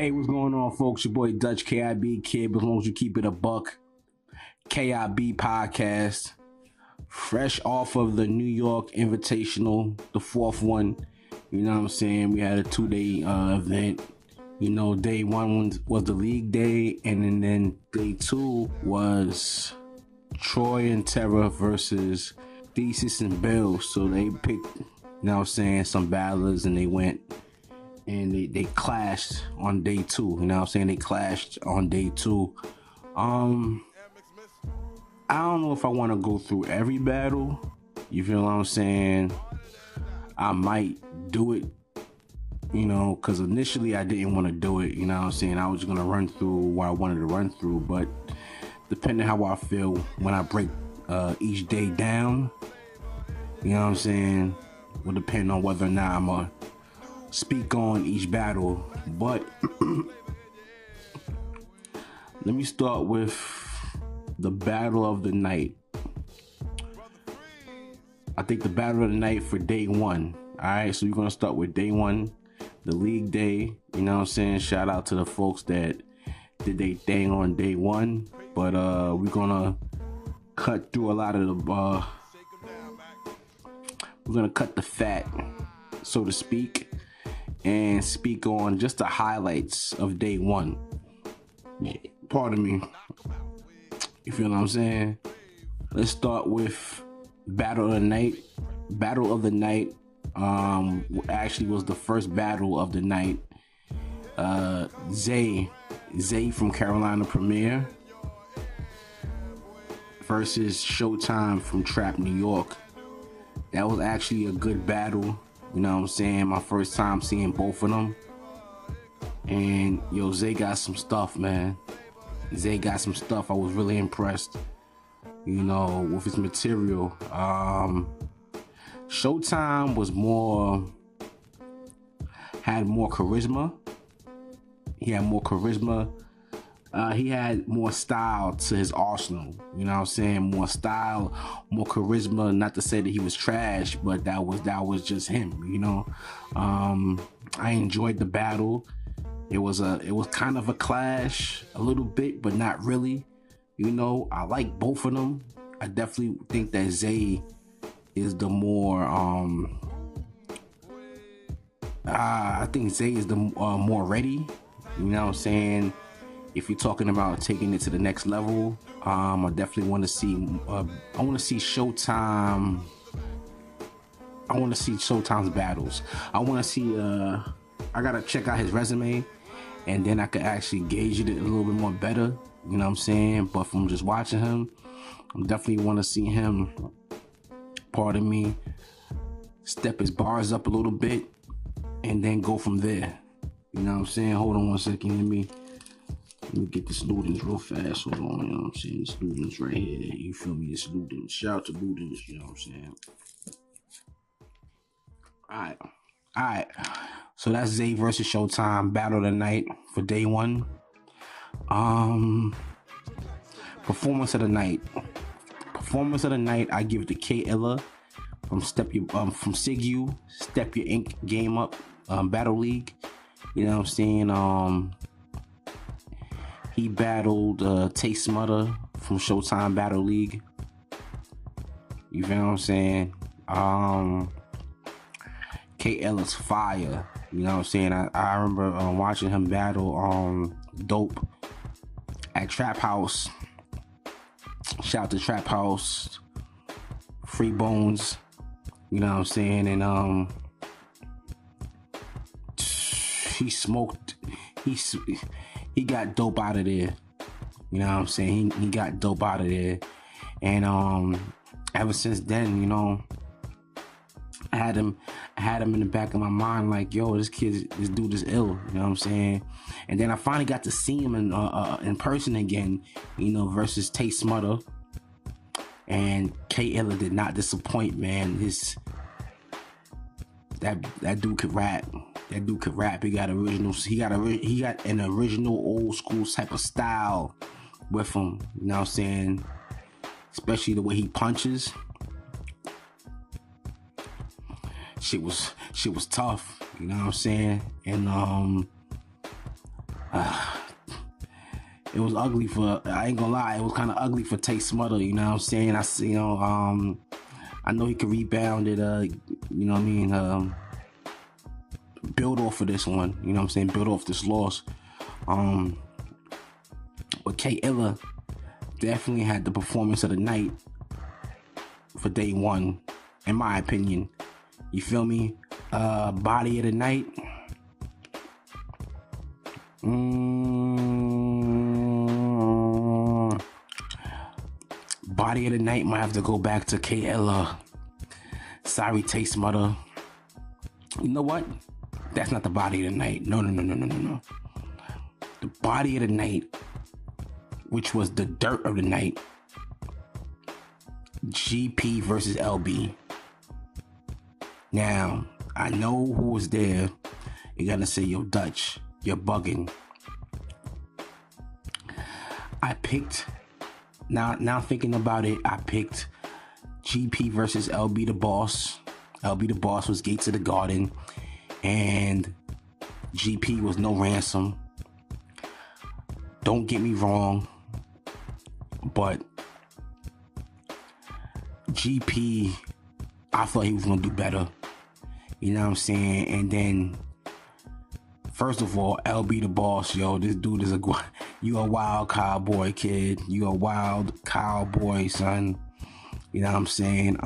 Hey, what's going on, folks? Your boy Dutch KIB Kid, as long as you keep it a buck. KIB podcast, fresh off of the New York Invitational, the fourth one. You know what I'm saying? We had a 2-day event. You know, day one was the league day, and then day two was Troy and Terra versus Thesis and Bill. So they picked, you know what I'm saying, some battlers, and they went and they clashed on day two. You know what I'm saying? They clashed on day two. I don't know if I want to go through every battle. You feel what I'm saying? I might do it, you know, because initially I didn't want to do it. You know what I'm saying? I was going to run through what I wanted to run through. But depending how I feel when I break each day down, you know what I'm saying, will depend on whether or not I'm going to speak on each battle. But let me start with the battle of the night. I think the battle of the night for day one. Alright, so we're gonna start with day one, the league day. You know what I'm saying? Shout out to the folks that did their thing on day one. But we're gonna cut through a lot of the we're gonna cut the fat, so to speak, and speak on just the highlights of day one. Pardon me. You feel what I'm saying? Let's start with battle of the night. Battle of the night actually was the first battle of the night. Zay from Carolina Premier versus Showtime from Trap New York. That was actually a good battle. You know what I'm saying? My first time seeing both of them. And yo, Zay got some stuff, man. Zay got some stuff. I was really impressed, you know, with his material. Showtime was had more charisma. He had more charisma. He had more style to his arsenal. You know what I'm saying? More style, more charisma. Not to say that he was trash, but that was just him, you know. I enjoyed the battle. It was kind of a clash a little bit, but not really. You know, I like both of them. I definitely think that Zay is the more I think Zay is the more ready. You know what I'm saying? If you're talking about taking it to the next level, I definitely want to see I want to see Showtime. I want to see Showtime's battles. I want to see I gotta check out his resume, and then I could actually gauge it a little bit more better. You know what I'm saying? But from just watching him, I definitely want to see him, pardon me, step his bars up a little bit and then go from there. You know what I'm saying? Hold on one second. Let me get this Ludens real fast. Hold on. You know what I'm saying? This Ludens right here. You feel me? This Ludens. Shout out to Ludens. You know what I'm saying? Alright. So that's Zay versus Showtime battle of the night for day one. Performance of the night. I give it to K-Illa from Sigu, Step Your Ink Game Up Battle League. You know what I'm saying? He battled Tay-E-S from Showtime Battle League. You feel what I'm saying? K-Illa's fire. You know what I'm saying? I remember watching him battle Dope at Trap House. Shout out to Trap House, Free Bones. You know what I'm saying? And he smoked. He got Dope out of there. You know what I'm saying? He got Dope out of there. And ever since then, you know, I had him in the back of my mind, like, yo, this dude is ill. You know what I'm saying? And then I finally got to see him in person again, you know, versus Tay-E-S. And K-Illa did not disappoint, man. That dude could rap. He got an original old school type of style with him. You know what I'm saying? Especially the way he punches. Shit was tough, you know what I'm saying? And It was ugly for, I ain't gonna lie, it was kind of ugly for Tay Smother, you know what I'm saying? I know he could rebound it, you know what I mean, build off of this one, you know what I'm saying? Build off this loss. But K-Illa definitely had the performance of the night for day one, in my opinion. You feel me? Body of the night. Body of the night might have to go back to K-Illa. Sorry, Tay Smother. You know what? That's not the body of the night. No. The body of the night, which was the dirt of the night, GP versus LB. Now, I know who was there. You gotta say, yo, Dutch, you're bugging. I picked, now thinking about it, I picked GP versus LB the Boss. LB the Boss was Gates of the Garden, and GP was No Ransom. Don't get me wrong, but GP, I thought he was gonna do better. You know what I'm saying? And then, first of all, LB the Boss, yo, this dude is you a wild cowboy, kid. You a wild cowboy, son. You know what I'm saying?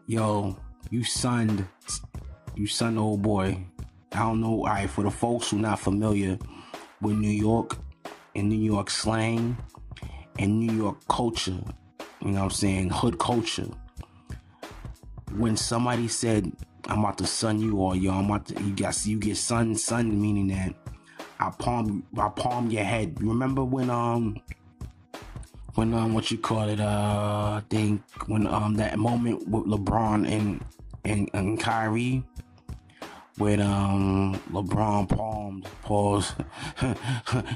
Yo, you sunned old boy. I don't know. All right, for the folks who not familiar with New York and New York slang and New York culture, you know what I'm saying, hood culture. When somebody said, I'm about to sun you, or yo, you get sun, meaning that I palm your head. Remember when what you call it, I think when that moment with LeBron and Kyrie, when LeBron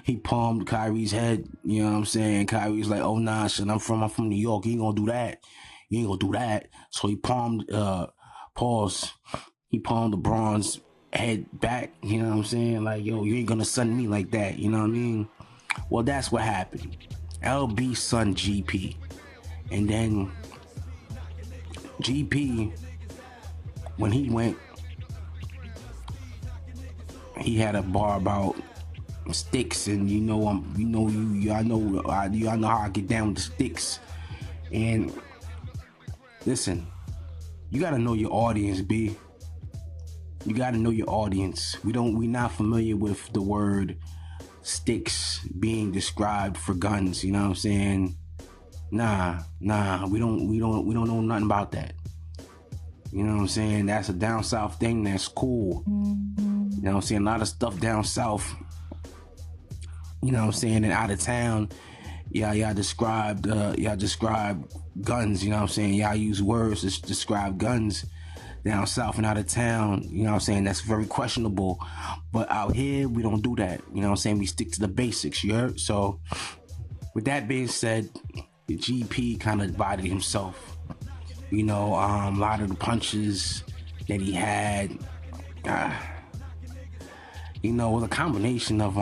he palmed Kyrie's head, you know what I'm saying? Kyrie's like, oh nah, son, I'm from New York, you ain't gonna do that. So he palmed LeBron's head back, you know what I'm saying? Like, yo, you ain't gonna sun me like that, you know what I mean? Well, that's what happened. LB son GP, and then GP, when he went, he had a bar about sticks, and y'all know how I get down with the sticks. And listen, you gotta know your audience, B. You gotta know your audience. We not familiar with the word sticks being described for guns, you know what I'm saying? Nah, we don't know nothing about that. You know what I'm saying? That's a down south thing, that's cool. You know what I'm saying? A lot of stuff down south, you know what I'm saying, and out of town, y'all describe guns, you know what I'm saying? Y'all use words to describe guns down south and out of town, you know what I'm saying? That's very questionable. But out here, we don't do that. You know what I'm saying? We stick to the basics, you heard? So, with that being said, the GP kind of bodied himself. You know, a lot of the punches that he had, you know, was a combination of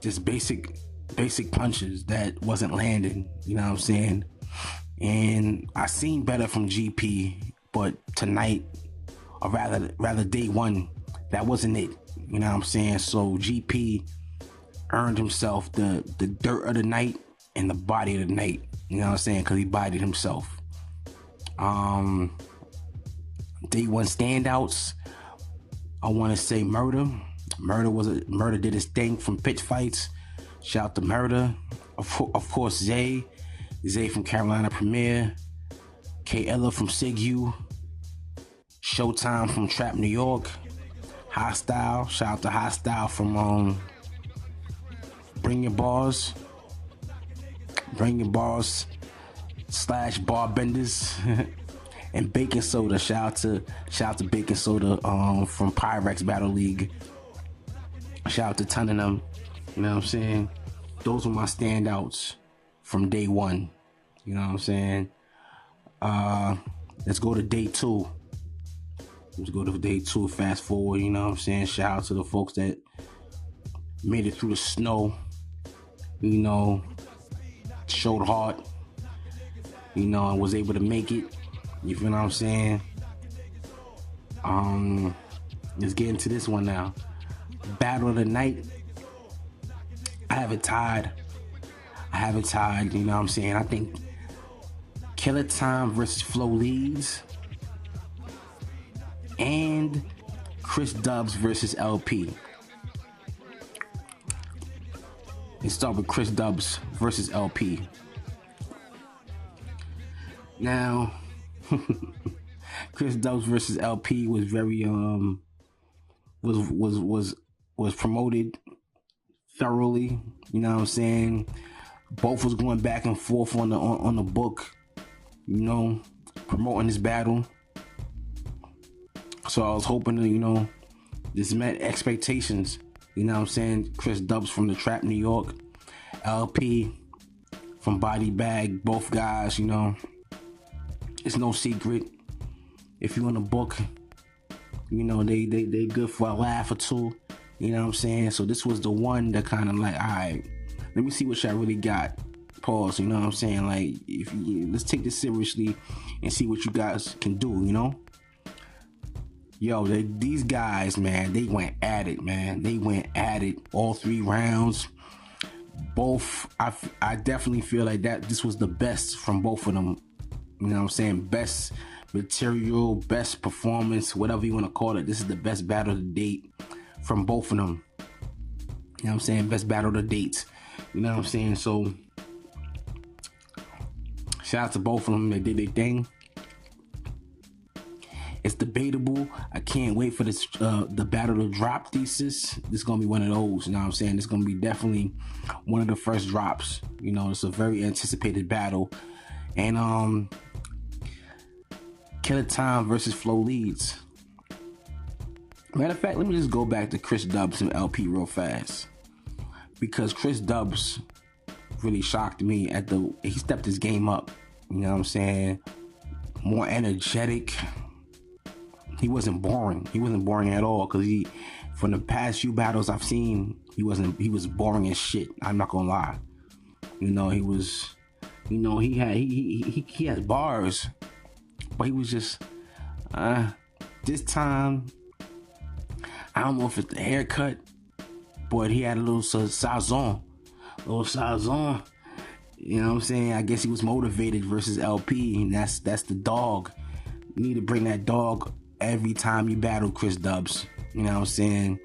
just basic punches that wasn't landing, you know what I'm saying? And I seen better from GP, but tonight, or rather day one, that wasn't it, you know what I'm saying? So GP earned himself the dirt of the night and the body of the night, you know what I'm saying? Because he bodied himself. Day one standouts, I want to say Murda. Murda did his thing from pitch fights. Shout out to Murda. Of course, Zay from Carolina Premier. K-Illa from SIG-U. Showtime from Trap New York. Hostile. Shout out to Hostile from Bring Your Bars / Bar Benders. And Baking Soda. Shout out to Baking Soda from Pyrex Battle League. Shout out to ton of them. You know what I'm saying? Those were my standouts from day one. You know what I'm saying? Let's go to day two. Let's go to day 2, fast forward, you know what I'm saying? Shout out to the folks that made it through the snow, you know, showed heart, you know, and was able to make it. You feel what I'm saying? Let's get into this one now. Battle of the night. I have it tied, you know what I'm saying? I think Killer Time versus Flo Leads and Chris Dubs versus LP. Let's start with Chris Dubs versus LP. Now, Chris Dubs versus LP was very was promoted thoroughly, you know what I'm saying? Both was going back and forth on the book, you know, promoting this battle. So I was hoping to, you know, this met expectations, you know what I'm saying? Chris Dubs from the Trap New York, LP from Body Bag, both guys, you know, it's no secret. If you in the book, you know, they good for a laugh or two, you know what I'm saying? So this was the one that kind of like, all right, let me see what y'all really got. Pause, you know what I'm saying? Like, let's take this seriously and see what you guys can do, you know? Yo, these guys, man, they went at it, man. They went at it all 3 rounds. Both, I definitely feel like that this was the best from both of them. You know what I'm saying? Best material, best performance, whatever you want to call it. This is the best battle to date from both of them. You know what I'm saying? Best battle to date. You know what I'm saying? So, shout out to both of them. They did their thing. It's debatable. I can't wait for this the battle to drop thesis. This is gonna be one of those, you know what I'm saying? It's gonna be definitely one of the first drops. You know, it's a very anticipated battle. And Killer Time versus Flo Leads. Matter of fact, let me just go back to Chris Dubs and LP real fast. Because Chris Dubs really shocked me he stepped his game up. You know what I'm saying? More energetic. He wasn't boring. He wasn't boring at all. Cause from the past few battles I've seen, he was boring as shit. I'm not gonna lie. You know, he was, you know, he had bars, but he was just, this time, I don't know if it's the haircut, but he had a little sazon. You know what I'm saying? I guess he was motivated versus LP, and that's the dog. You need to bring that dog every time you battle Chris Dubs. You know what I'm saying?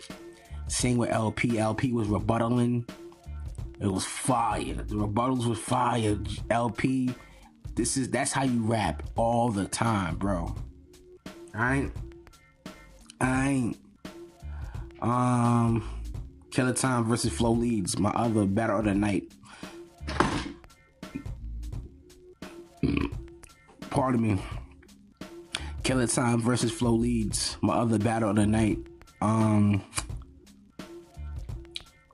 Same with LP. LP was rebuttaling. It was fire. The rebuttals was fire. LP, that's how you rap all the time, bro. I ain't. Killer Time versus Flo Leads, my other battle of the night. Pardon me. Killer Time versus Flo Leads, my other battle of the night.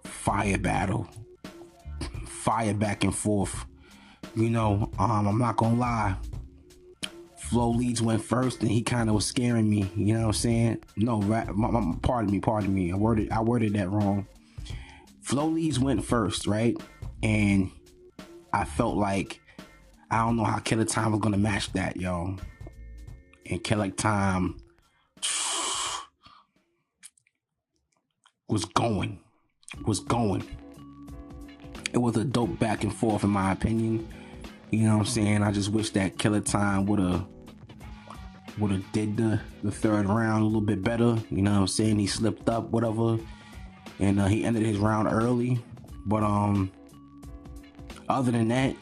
Fire battle. Fire back and forth. You know, I'm not gonna lie. Flo Leads went first and he kind of was scaring me. You know what I'm saying? No, pardon me. I worded that wrong. Flo Leads went first, right? And I felt like, I don't know how Killer Time was gonna match that, yo. And Killer Time was going. It was a dope back and forth in my opinion. You know what I'm saying? I just wish that Killer Time would have did the third round a little bit better. You know what I'm saying? He slipped up, whatever. And he ended his round early. But other than that,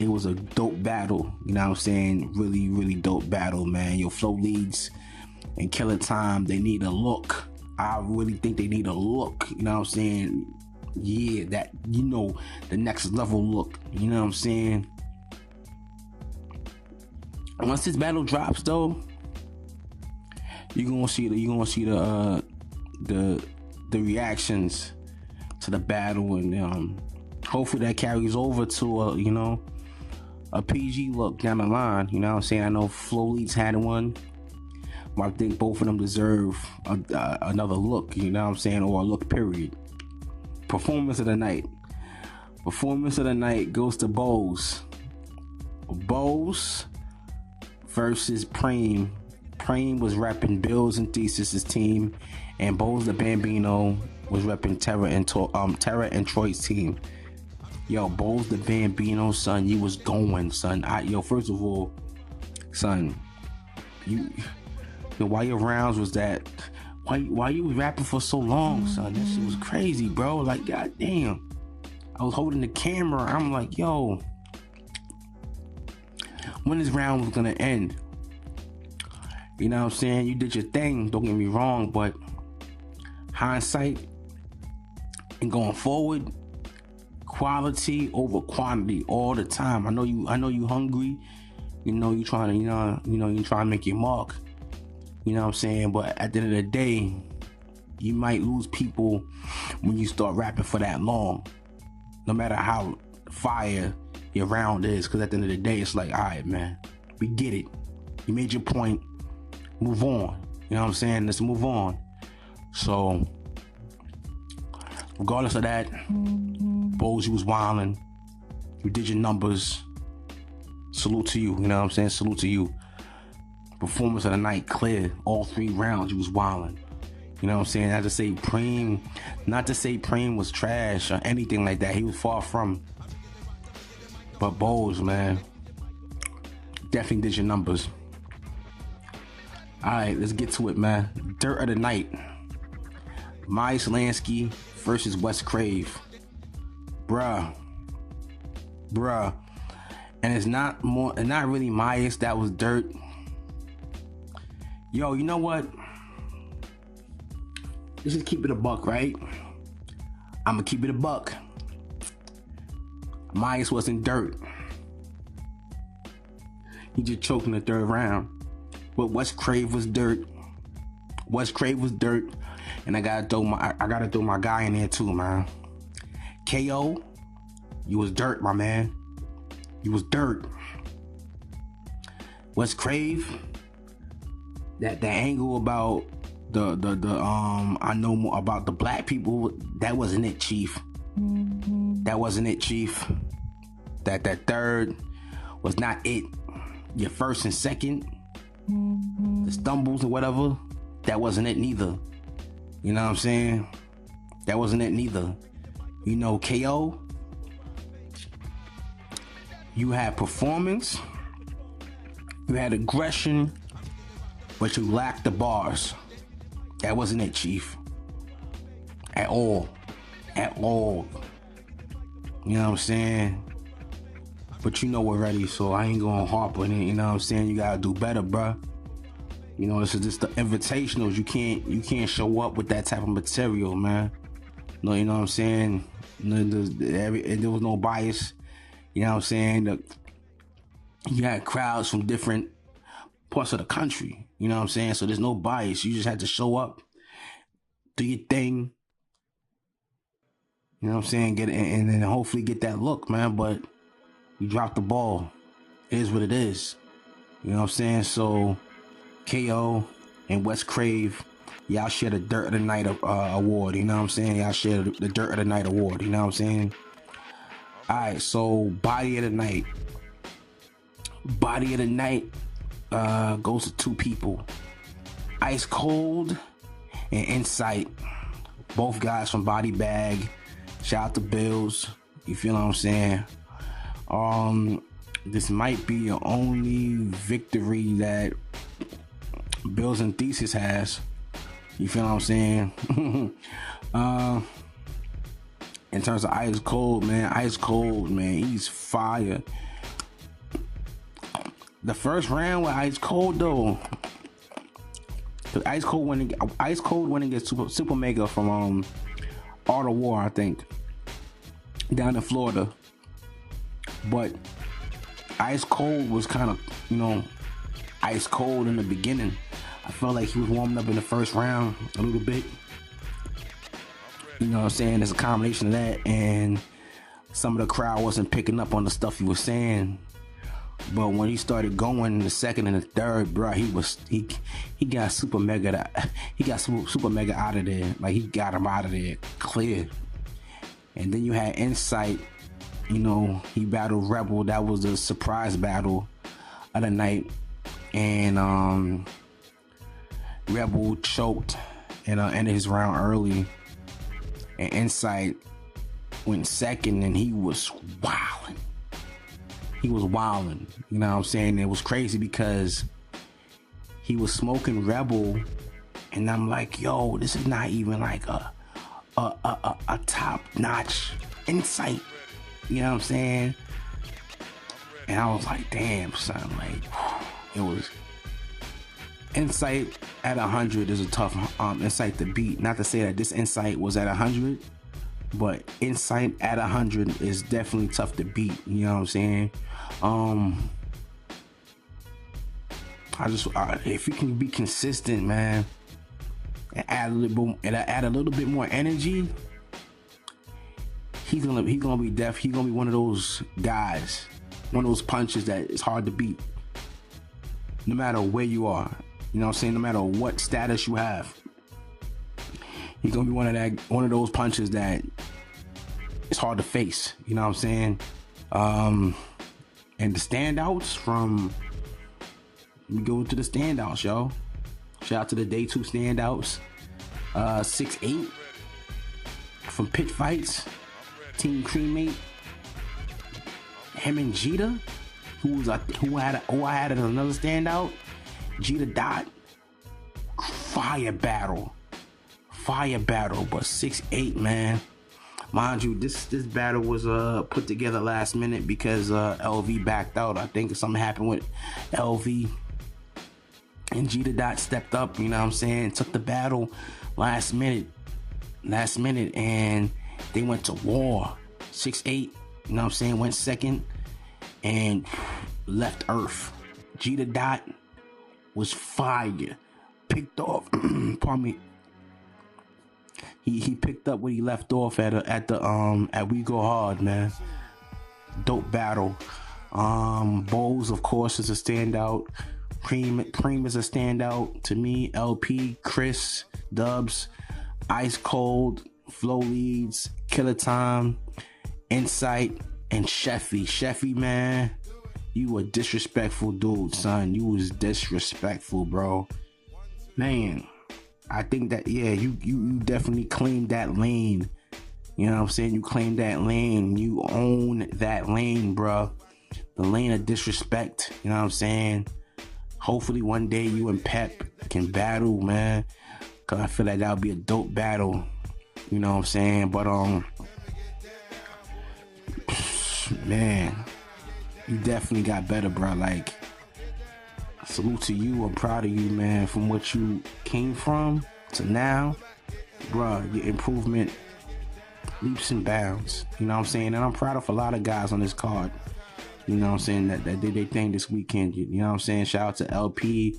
it was a dope battle. You know what I'm saying? Really, really dope battle, man. Yo, Flo Leads and Killer Time, they need a look. I really think they need a look. You know what I'm saying? Yeah, that, you know, the next level look. You know what I'm saying? Once this battle drops, though, you're gonna see the reactions to the battle, and hopefully that carries over to a PG look down the line. You know what I'm saying? I know Flo Leads had one, I think both of them deserve another look, you know what I'm saying, or a look period. Performance of the night. Performance of the night goes to Bose. Bose versus Preem. Preem was repping Bills and Thesis' team, and Bose the Bambino was repping Terra and Troy's team. Yo, Bose the Bambino, son, you was going, son. First of all, son, why your rounds was that? Why you was rapping for so long, son? That shit was crazy, bro. Like, goddamn. I was holding the camera. I'm like, yo, when this round was gonna end? You know what I'm saying? You did your thing, don't get me wrong, but hindsight and going forward, quality over quantity all the time. I know you hungry. You know you trying to, you trying to make your mark. You know what I'm saying? But at the end of the day, you might lose people when you start rapping for that long. No matter how fire your round is, because at the end of the day, it's like, all right, man, we get it. You made your point. Move on. You know what I'm saying? Let's move on. So, regardless of that, Bose, you was wilding. You did your numbers. Salute to you. You know what I'm saying? Salute to you. Performance of the night, clear. All 3 rounds, you was wilding. You know what I'm saying? Not to say Preem was trash or anything like that. He was far from. But Bose, man, definitely did your numbers. Alright, let's get to it, man. Dirt of the night. Myers Lansky versus Wes Crave. Bruh. And it's not really Myers that was dirt. Yo, you know what? Let's just keep it a buck, right? I'ma keep it a buck. Myers wasn't dirt. He just choked in the 3rd round. But Wes Crave was dirt. And I gotta throw my guy in there too, man. KO, you was dirt, my man. You was dirt. Wes Crave, that angle about the I know more about the black people, that wasn't it, Chief. That wasn't it, Chief. That 3rd was not it. Your 1st and 2nd, the stumbles or whatever, that wasn't it neither. You know what I'm saying? That wasn't it neither. You know, KO, you had performance, you had aggression, but you lacked the bars. That wasn't it, Chief. At all. You know what I'm saying? But you know we're ready, so I ain't gonna harp on it. You know what I'm saying? You gotta do better, bruh. You know, this is just the invitationals. You can't show up with that type of material, man. No, you know what I'm saying? There was no bias. You know what I'm saying? You had crowds from different parts of the country. You know what I'm saying? So there's no bias. You just had to show up, do your thing. You know what I'm saying? And then hopefully get that look, man. But you dropped the ball. It is what it is. You know what I'm saying? So KO and Wes Crave, y'all share the Dirt of the Night award. You know what I'm saying? Y'all share the Dirt of the Night award. You know what I'm saying? Alright, so Body of the Night. Body of the Night goes to 2 people. Ice Cold and Insight. Both guys from Body Bag. Shout out to Bills. You feel what I'm saying? This might be the only victory that Bills and Thesis has. You feel what I'm saying? In terms of Ice Cold, man, he's fire. The first round with Ice Cold, though, Ice Cold went against Super Mega from Art of War, I think, down in Florida. But Ice Cold was kind of, ice cold in the beginning. I felt like he was warming up in the first round a little bit. You know what I'm saying? There's a combination of that, and some of the crowd wasn't picking up on the stuff he was saying. But when he started going in the second and the third, bro, he got super mega super mega out of there. Like, he got him out of there clear. And then you had Insight, you know, he battled Rebel. That was a surprise battle of the night. And Rebel choked and ended his round early. And Insight went second, and he was wilding. You know what I'm saying? It was crazy because he was smoking Rebel, and I'm like, yo, this is not even like a top-notch Insight. You know what I'm saying? And I was like, damn, son, like, it was Insight at 100 is a tough Insight to beat. Not to say that this Insight was at 100, but Insight at 100 is definitely tough to beat. You know what I'm saying? If you can be consistent, man, and add a little bit more energy, he's gonna be one of those guys, one of those punches that is hard to beat, no matter where you are. You know what I'm saying? No matter what status you have, he's gonna be one of those punches that it's hard to face. You know what I'm saying? And the standouts from, we go to the standouts, yo. Shout out to the day 2 standouts. 6'8" from Pitch Fights, Team Cremate. Him and Jita, who I had as another standout. Bdot, fire battle, but 6'8", man. Mind you, this battle was put together last minute because LV backed out. I think something happened with LV, and Bdot stepped up. You know what I'm saying? Took the battle last minute, and they went to war. 6'8", you know what I'm saying? Went second and left Earth. Bdot was fire. Picked off. Pardon me. He picked up where he left off at We Go Hard, man. Dope battle. Bowls, of course, is a standout. Cream is a standout to me. LP, Chris, Dubs, Ice Cold, Flow Leads, Killer Time, Insight, and Sheffy, man. You a disrespectful dude, son. You was disrespectful, bro. Man, I think that, yeah, you definitely claimed that lane. You know what I'm saying? You claimed that lane. You own that lane, bro. The lane of disrespect. You know what I'm saying? Hopefully one day you and Pep can battle, man. Cause I feel like that would be a dope battle. You know what I'm saying? But man, you definitely got better, bro. Like, salute to you. I'm proud of you, man. From what you came from to now, bro, your improvement leaps and bounds. You know what I'm saying? And I'm proud of a lot of guys on this card. You know what I'm saying? That did their thing this weekend. You know what I'm saying? Shout out to LP,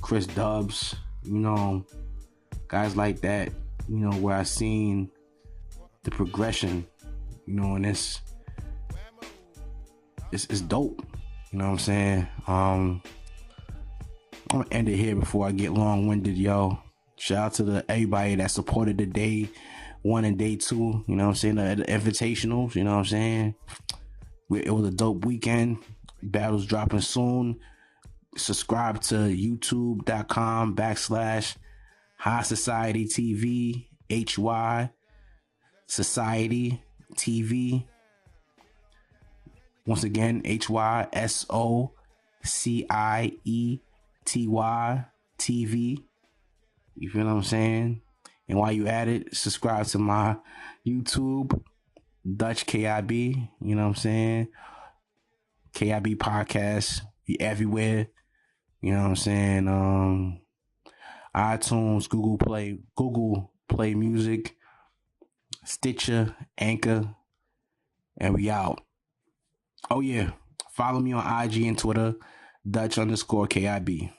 Chris Dubs, you know, guys like that, you know, where I seen the progression, you know, and it's dope. You know what I'm saying? I'm gonna end it here before I get long-winded, yo. Shout out to everybody that supported the day 1 and day 2, you know what I'm saying? The Invitationals, you know what I'm saying? It was a dope weekend. Battles dropping soon. Subscribe to youtube.com/HYSociety TV, HYSociety TV. Once again, HYSociety TV. You feel what I'm saying? And while you at it, subscribe to my YouTube, Dutch KIB. You know what I'm saying? KIB podcast. Be everywhere. You know what I'm saying? iTunes, Google Play Music, Stitcher, Anchor, and we out. Oh yeah, follow me on IG and Twitter, Dutch_KIB.